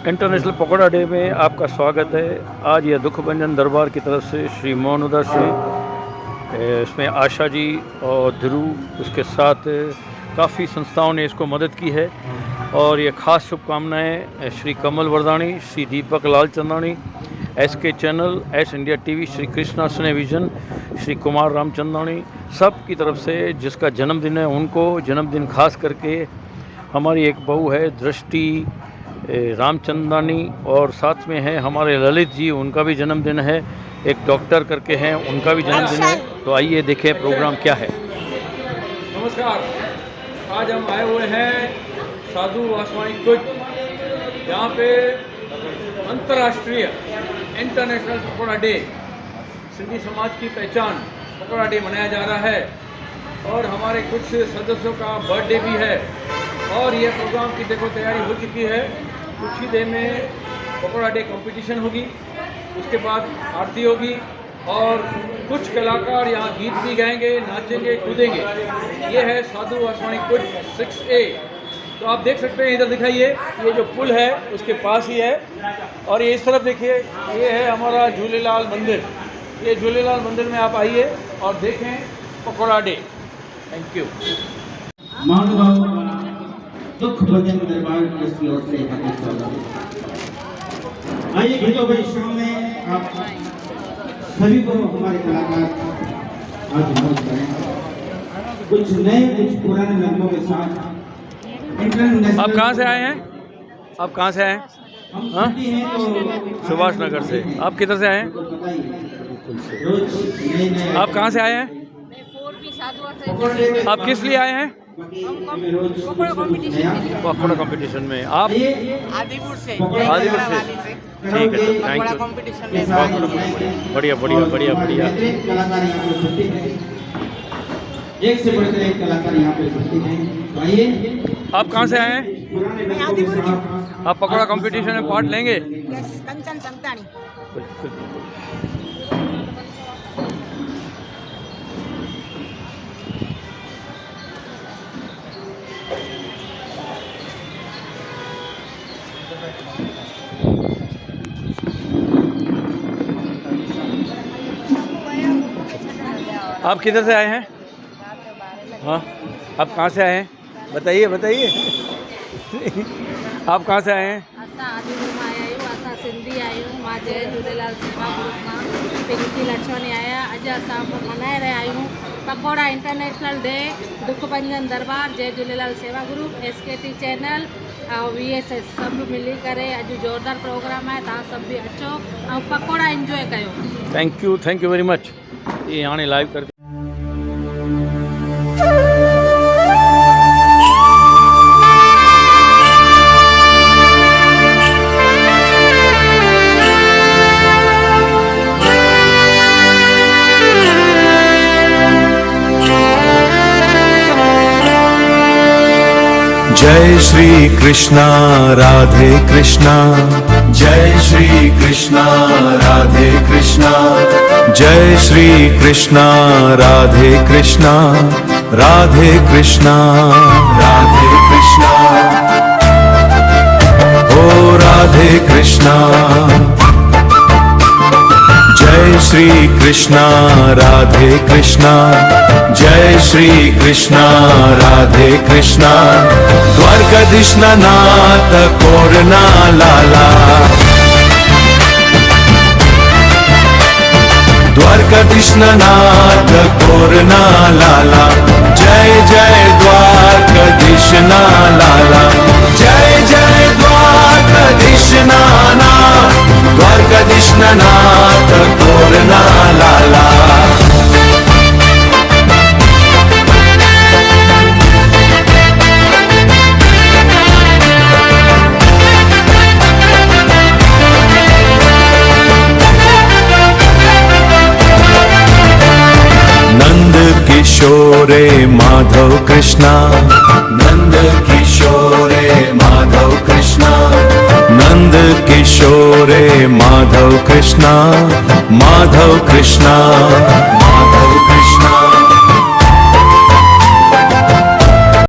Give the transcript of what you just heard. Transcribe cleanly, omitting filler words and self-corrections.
International pakora day में आपका स्वागत है। आज यह दुख भंजन दरबार की तरफ से श्री मोहन उदास से इसमें आशा जी और ध्रुव उसके साथ काफ़ी संस्थाओं ने इसको मदद की है और ये ख़ास शुभकामनाएं Shri Kamal Vardani, Shri Deepak Lal Chandani, SK channel, S India TV, Shri Krishna Sneh vision, Shri Kumar Ramchandani, सब की तरफ से जिसका जन्मदिन है उनको जन्मदिन खास करके। हमारी एक बहू है दृष्टि रामचंदानी और साथ में है हमारे ललित जी, उनका भी जन्मदिन है। एक डॉक्टर करके हैं, उनका भी जन्मदिन है। तो आइए देखें प्रोग्राम क्या है। नमस्कार, आज हम आए हुए हैं साधु वासवानी कुंज, यहाँ पे अंतर्राष्ट्रीय इंटरनेशनल पकौड़ा डे, सिंधी समाज की पहचान पकौड़ा डे मनाया जा रहा है और हमारे कुछ सदस्यों का बर्थडे भी है और ये प्रोग्राम की देखो तैयारी हो चुकी है। कुछ ही देर में पकौड़ा डे कंपटीशन होगी, उसके बाद आरती होगी और कुछ कलाकार यहाँ गीत भी गाएंगे, नाचेंगे, कूदेंगे। ये है साधु वासवानी कुंज 6A। तो आप देख सकते हैं, इधर दिखाइए, ये जो पुल है उसके पास ही है और ये इस तरफ देखिए, ये है हमारा झूलेलाल मंदिर। ये झूलेलाल मंदिर में आप आइए और देखें पकौड़ा डे। Thank you. दुख भंजन दरबार ट्रस्ट की ओर से हार्दिक स्वागत। आइए गीतों के शाम में आप सभी को हमारे कलाकार आज मौज करें कुछ नए कुछ पुराने रंगों के साथ। इंटरनेशनल आप कहाँ से आए हैं? आप कहाँ से आए हैं? हाँ, सुभाष नगर से। आप किधर से आए हैं? आप कहाँ से आए हैं? आप किस लिए आए हैं? पकौड़ा कंपटीशन में। आप आदिपुर से। आदिपुर से, ठीक है सर, थैंक यू। बढ़िया बढ़िया बढ़िया बढ़िया। एक से बढ़कर एक कलाकार यहाँ पे उपस्थित हैं। आइए, आप कहाँ से आए हैं? मैं आदिपुर की। आप पकौड़ा कंपटीशन में पार्ट लेंगे? कंचन संतानी। आप किधर से आए हैं? हाँ, आप कहाँ से आए हैं? बताइए बताइए। आप कहाँ से आए हैं? सिंधी आहियूं। मां जय झूलेलाल सेवा ग्रुप मां पिंकी लछवानी आहियां। अॼु असां मल्हाए रहिया आहियूं पकौड़ा इंटरनेशनल डे, दुख भंजन दरबार, जय झूलेलाल सेवा ग्रुप, SKT चैनल और VSS सभु मिली करे अॼु ज़ोरदार प्रोग्राम आहे। तव्हां सभु बि अचो ऐं पकौड़ा इंजॉय कयो। Thank you very much. ये हाणे लाइव कर जय श्री कृष्णा राधे कृष्णा, जय श्री कृष्णा राधे कृष्णा, जय श्री कृष्णा राधे कृष्णा, राधे कृष्णा राधे कृष्णा, ओ राधे कृष्णा। जय श्री कृष्णा राधे कृष्णा, जय श्री कृष्णा राधे कृष्णा, द्वारकाधीश नाथ कोरना लाला, द्वारकाधीश नाथ कोरना लाला, जय जय द्वारकाधीश लाला, जय जय द्वारकाधीश नाथ, द्वारकाधीश नाथ कोरना लाला। किशोरे माधव कृष्णा, नंद किशोरे माधव कृष्णा, नंद किशोरे माधव कृष्णा, माधव कृष्णा।